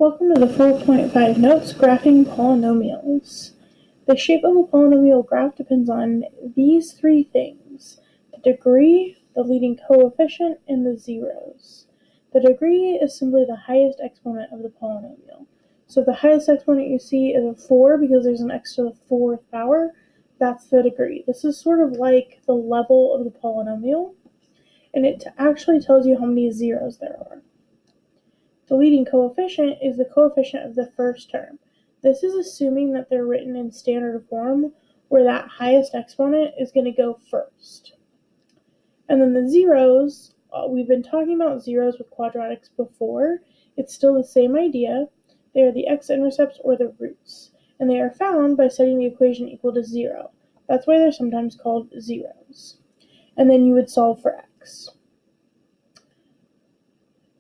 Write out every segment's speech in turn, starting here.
Welcome to the 4.5 notes, graphing polynomials. The shape of a polynomial graph depends on these three things: the degree, the leading coefficient, and the zeros. The degree is simply the highest exponent of the polynomial. So if the highest exponent you see is a 4 because there's an x to the 4th power, that's the degree. This is sort of like the level of the polynomial, and it actually tells you how many zeros there are. The leading coefficient is the coefficient of the first term. This is assuming that they're written in standard form, where that highest exponent is going to go first. And then the zeros, we've been talking about zeros with quadratics before. It's still the same idea. They are the x-intercepts or the roots, and they are found by setting the equation equal to 0. That's why they're sometimes called zeros. And then you would solve for x.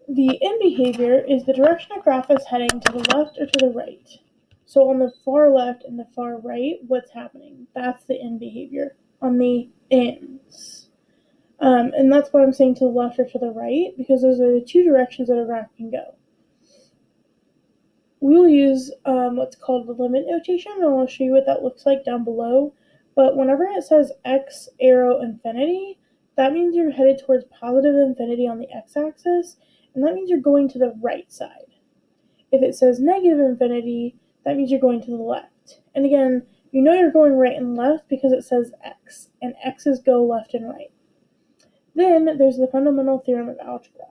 The end behavior is the direction a graph is heading to the left or to the right. So on the far left and the far right, what's happening? That's the end behavior on the ends. And that's why I'm saying to the left or to the right, because those are the two directions that a graph can go. We will use what's called the limit notation, and I'll show you what that looks like down below. But whenever it says x arrow infinity, that means you're headed towards positive infinity on the x-axis, and that means you're going to the right side. If it says negative infinity, that means you're going to the left. And again, you know you're going right and left because it says x, and x's go left and right. Then there's the fundamental theorem of algebra.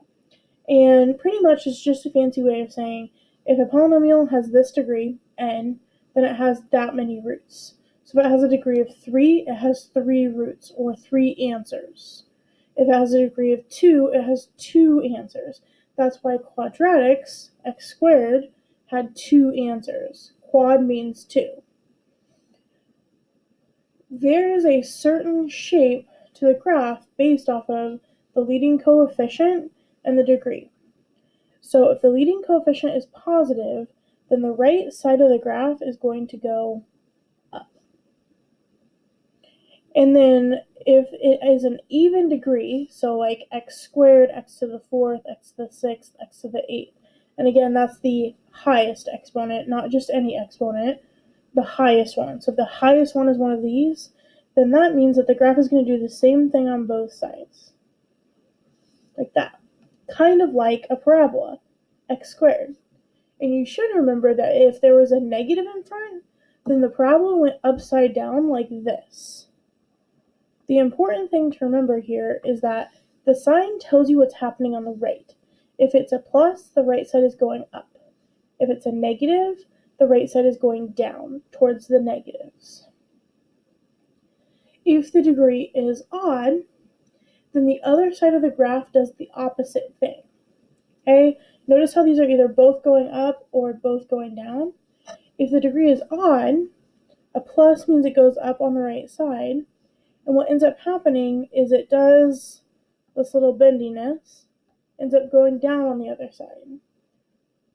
And pretty much it's just a fancy way of saying if a polynomial has this degree, n, then it has that many roots. So if it has a degree of 3, it has 3 roots, or 3 answers. If it has a degree of 2, it has 2 answers. That's why quadratics, x squared, had 2 answers. Quad means 2. There is a certain shape to the graph based off of the leading coefficient and the degree. So if the leading coefficient is positive, then the right side of the graph is going to go up. And then if it is an even degree, so like x squared, x to the 4th, x to the 6th, x to the 8th, and again, that's the highest exponent, not just any exponent, the highest one. So if the highest one is one of these, then that means that the graph is going to do the same thing on both sides. Like that. Kind of like a parabola, x squared. And you should remember that if there was a negative in front, then the parabola went upside down like this. The important thing to remember here is that the sign tells you what's happening on the right. If it's a plus, the right side is going up. If it's a negative, the right side is going down towards the negatives. If the degree is odd, then the other side of the graph does the opposite thing. Okay? Notice how these are either both going up or both going down. If the degree is odd, a plus means it goes up on the right side, and what ends up happening is it does this little bendiness, ends up going down on the other side.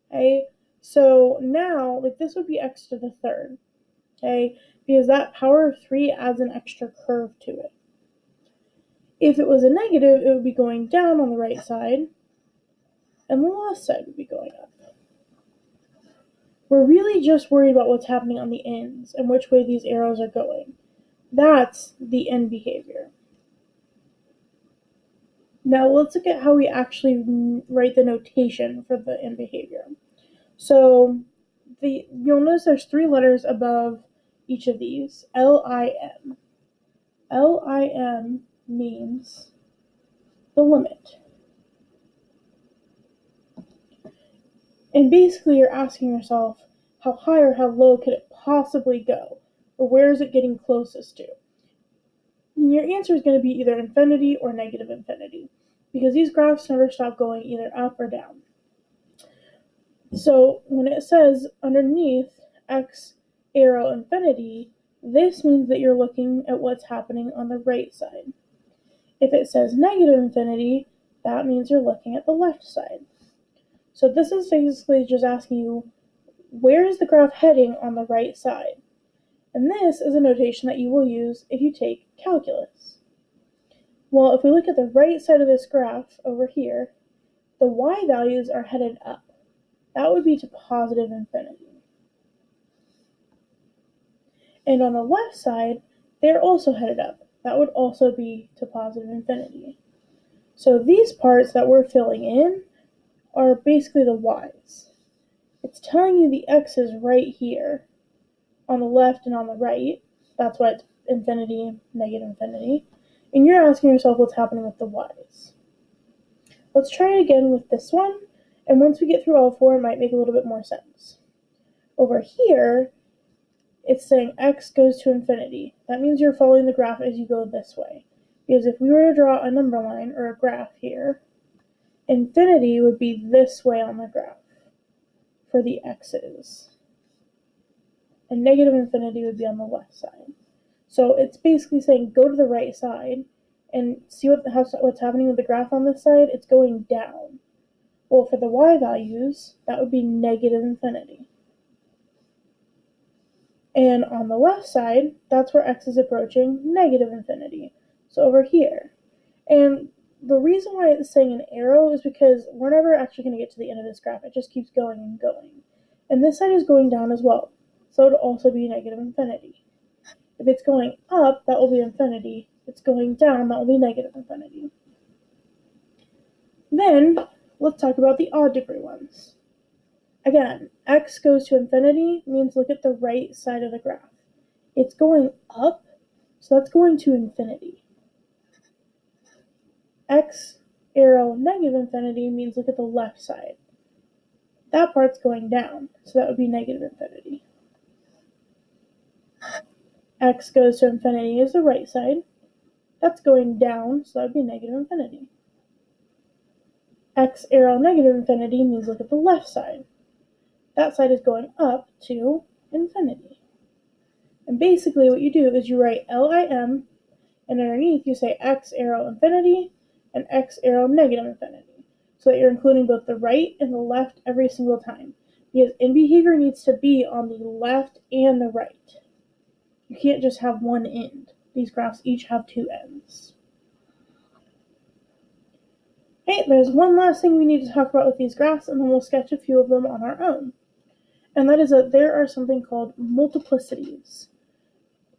Okay? So now, like this would be x to the 3rd, okay? Because that power of 3 adds an extra curve to it. If it was a negative, it would be going down on the right side, and the left side would be going up. We're really just worried about what's happening on the ends and which way these arrows are going. That's the end behavior. Now let's look at how we actually write the notation for the end behavior. So you'll notice there's 3 letters above each of these, LIM. LIM means the limit. And basically you're asking yourself, how high or how low could it possibly go? Or where is it getting closest to? And your answer is going to be either infinity or negative infinity, because these graphs never stop going either up or down. So when it says underneath x arrow infinity, this means that you're looking at what's happening on the right side. If it says negative infinity, that means you're looking at the left side. So this is basically just asking you, where is the graph heading on the right side? And this is a notation that you will use if you take calculus. Well, if we look at the right side of this graph over here, the y values are headed up. that would be to positive infinity. And on the left side, they're also headed up. That would also be to positive infinity. So these parts that we're filling in are basically the y's. It's telling you the x's right here on the left and on the right. That's why it's infinity, negative infinity. And you're asking yourself what's happening with the y's. Let's try it again with this one, and once we get through all four, it might make a little bit more sense. Over here, it's saying x goes to infinity. That means you're following the graph as you go this way. Because if we were to draw a number line or a graph here, infinity would be this way on the graph for the x's. And negative infinity would be on the left side. So it's basically saying go to the right side and see what's happening with the graph on this side. It's going down. Well, for the y values, that would be negative infinity. And on the left side, that's where x is approaching negative infinity. So over here. And the reason why it's saying an arrow is because we're never actually going to get to the end of this graph. It just keeps going and going. And this side is going down as well. So it would also be negative infinity. If it's going up, that will be infinity. If it's going down, that will be negative infinity. Then, let's talk about the odd degree ones. Again, x goes to infinity means look at the right side of the graph. It's going up, so that's going to infinity. X arrow negative infinity means look at the left side. That part's going down, so that would be negative infinity. X goes to infinity is the right side. That's going down, so that would be negative infinity. X arrow negative infinity means look at the left side. That side is going up to infinity. And basically what you do is you write LIM, and underneath you say X arrow infinity and X arrow negative infinity, so that you're including both the right and the left every single time. Because in behavior needs to be on the left and the right. You can't just have one end. These graphs each have two ends. Okay, there's one last thing we need to talk about with these graphs, and then we'll sketch a few of them on our own. And that is that there are something called multiplicities.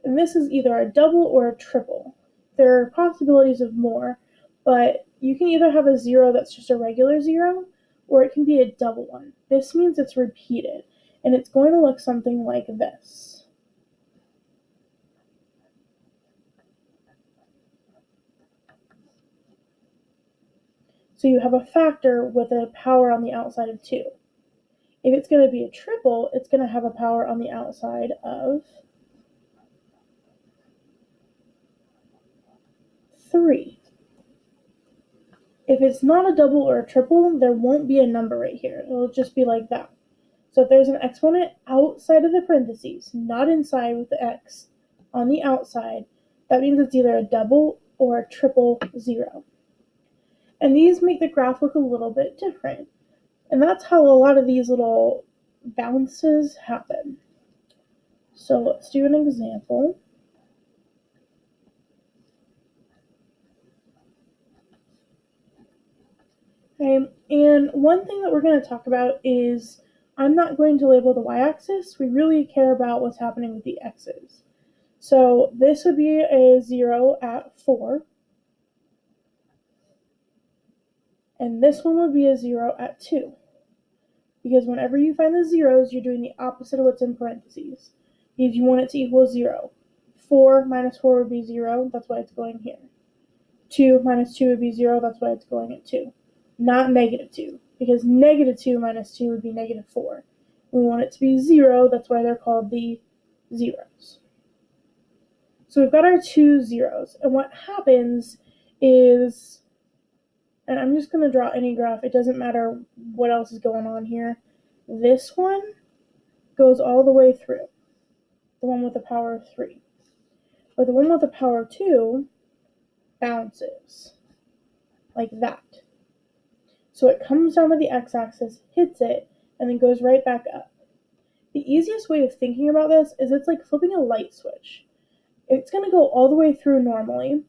And this is either a double or a triple. There are possibilities of more, but you can either have a zero that's just a regular zero, or it can be a double one. This means it's repeated, and it's going to look something like this. So you have a factor with a power on the outside of 2. If it's going to be a triple, it's going to have a power on the outside of 3. If it's not a double or a triple, there won't be a number right here. It'll just be like that. So if there's an exponent outside of the parentheses, not inside with the x, on the outside, that means it's either a double or a triple zero. And these make the graph look a little bit different. And that's how a lot of these little bounces happen. So let's do an example. Okay, and one thing that we're going to talk about is I'm not going to label the y-axis. We really care about what's happening with the x's. So this would be a 0 at 4. And this one would be a 0 at 2. Because whenever you find the zeros, you're doing the opposite of what's in parentheses. Because you want it to equal 0. 4 minus 4 would be 0, that's why it's going here. 2 minus 2 would be 0, that's why it's going at 2. Not negative 2, because negative 2 minus 2 would be negative 4. We want it to be 0, that's why they're called the zeros. So we've got our two zeros, and what happens is, and I'm just going to draw any graph, it doesn't matter what else is going on here. This one goes all the way through, the one with the power of 3. But the one with the power of 2 bounces, like that. So it comes down to the x-axis, hits it, and then goes right back up. The easiest way of thinking about this is it's like flipping a light switch. It's going to go all the way through normally.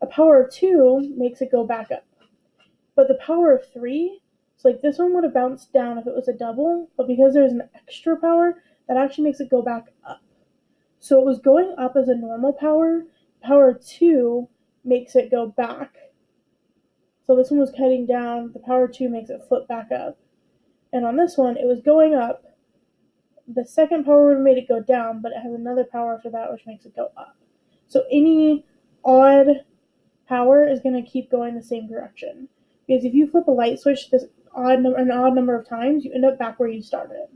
A power of 2 makes it go back up. But the power of 3 So like this one would have bounced down if it was a double, but because there's an extra power, that actually makes it go back up. So it was going up as a normal power. Power 2 makes it go back. So this one was cutting down. The power 2 makes it flip back up. And on this one, it was going up. The second power would have made it go down, but it has another power after that, which makes it go up. So any odd power is going to keep going the same direction. Because if you flip a light switch an odd number of times, you end up back where you started.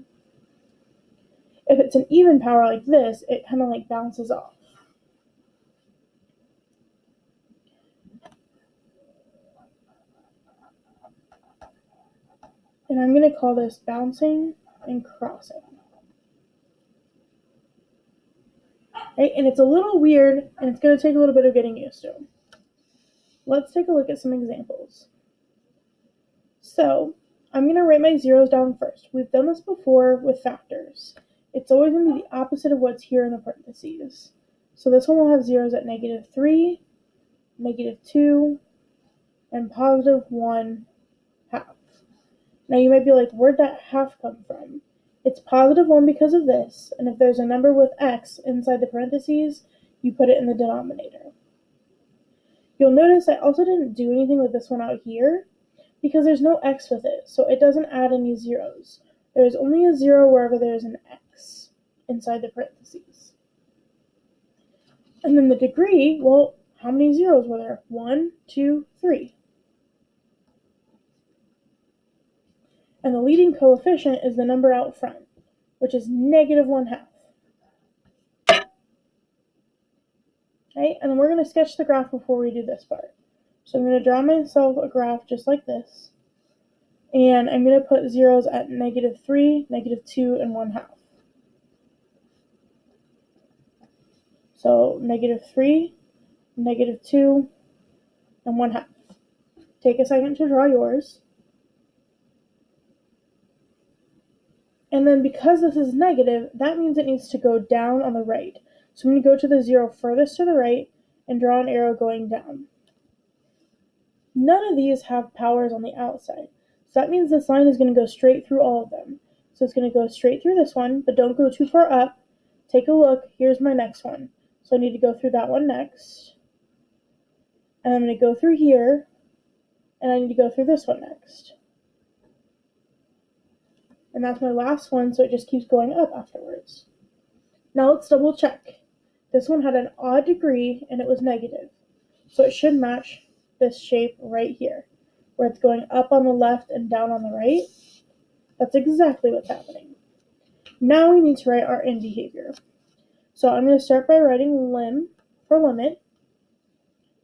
If it's an even power like this, it kind of like bounces off. And I'm going to call this bouncing and crossing. Right? And it's a little weird, and it's going to take a little bit of getting used to. Let's take a look at some examples. So I'm going to write my zeros down first. We've done this before with factors. It's always going to be the opposite of what's here in the parentheses. So this one will have zeros at -3, -2, and +1/2. Now you might be like, where'd that half come from? It's +1 because of this, and if there's a number with x inside the parentheses, you put it in the denominator. You'll notice I also didn't do anything with this one out here, because there's no x with it, so it doesn't add any zeros. There is only a 0 wherever there's an x inside the parentheses. And then the degree, well, how many zeros were there? 1, 2, 3. And the leading coefficient is the number out front, which is -1/2. Okay, and then we're going to sketch the graph before we do this part. So I'm going to draw myself a graph just like this. And I'm going to put zeros at -3, -2, and 1/2. So -3, -2, and 1/2. Take a second to draw yours. And then because this is negative, that means it needs to go down on the right. So I'm going to go to the 0 furthest to the right and draw an arrow going down. None of these have powers on the outside. So that means this line is going to go straight through all of them. So it's going to go straight through this one, but don't go too far up. Take a look. Here's my next one. So I need to go through that one next. And I'm going to go through here. And I need to go through this one next. And that's my last one, so it just keeps going up afterwards. Now let's double check. This one had an odd degree and it was negative. So it should match this shape right here, where it's going up on the left and down on the right. That's exactly what's happening. Now we need to write our end behavior. So I'm going to start by writing lim for limit,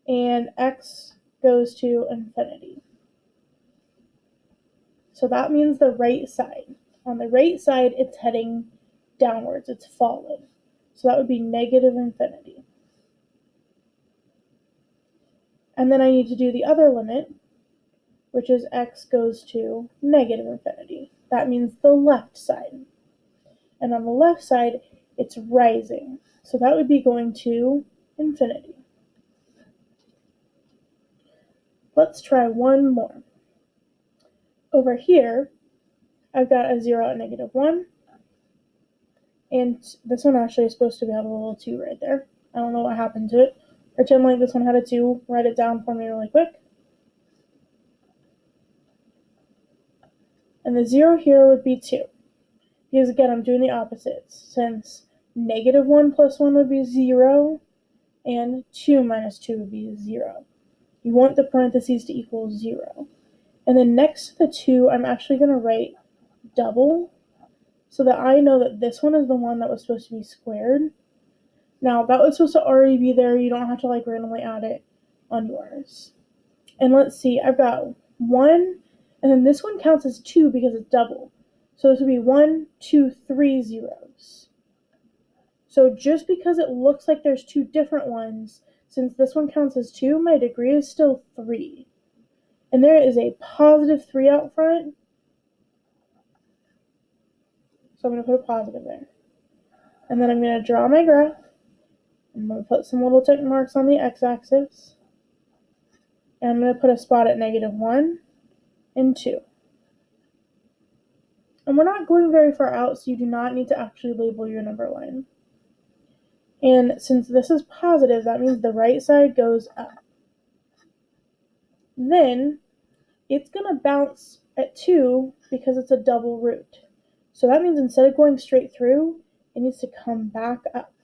and x goes to infinity. So that means the right side. On the right side, it's heading downwards. It's falling. So that would be -infinity. And then I need to do the other limit, which is x goes to -infinity. That means the left side. And on the left side, it's rising. So that would be going to infinity. Let's try one more. Over here, I've got a 0 at -1. And this one actually is supposed to have a little 2 right there. I don't know what happened to it. Pretend like this one had a 2. Write it down for me really quick. And the 0 here would be 2. Because again, I'm doing the opposites. Since -1 plus 1 would be 0, and 2 minus 2 would be 0. You want the parentheses to equal 0. And then next to the 2, I'm actually going to write double, so that I know that this one is the one that was supposed to be squared. Now, that was supposed to already be there. You don't have to like randomly add it on yours. And let's see, I've got 1, and then this one counts as 2 because it's double. So this would be 1, 2, 3 zeros. So just because it looks like there's 2 different ones, since this one counts as 2, my degree is still 3. And there is a +3 out front. So I'm going to put a positive there. And then I'm going to draw my graph. I'm going to put some little tick marks on the x-axis. And I'm going to put a spot at -1 and 2. And we're not going very far out, so you do not need to actually label your number line. And since this is positive, that means the right side goes up. Then it's going to bounce at 2 because it's a double root. So that means instead of going straight through, it needs to come back up.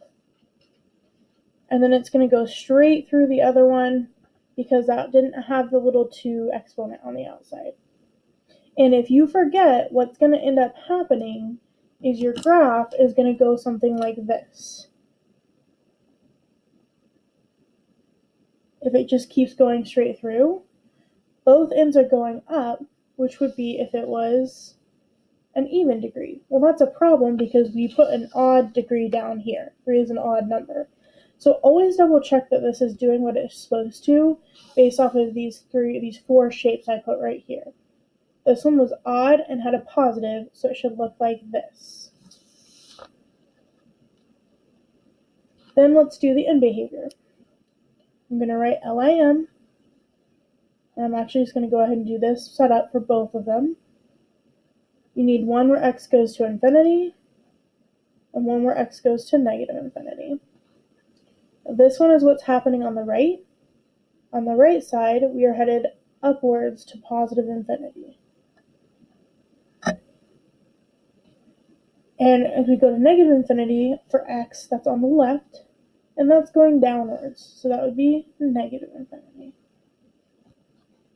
And then it's going to go straight through the other one because that didn't have the little 2 exponent on the outside. And if you forget, what's going to end up happening is your graph is going to go something like this. If it just keeps going straight through, both ends are going up, which would be if it was an even degree. Well, that's a problem because we put an odd degree down here. 3 is an odd number. So always double check that this is doing what it's supposed to based off of these 4 shapes I put right here. This one was odd and had a positive, so it should look like this. Then let's do the end behavior. I'm going to write LIM, and I'm actually just going to go ahead and do this setup for both of them. You need one where x goes to infinity, and one where x goes to negative infinity. This one is what's happening on the right. On the right side, we are headed upwards to positive infinity. And as we go to negative infinity for x, that's on the left, and that's going downwards, so that would be negative infinity.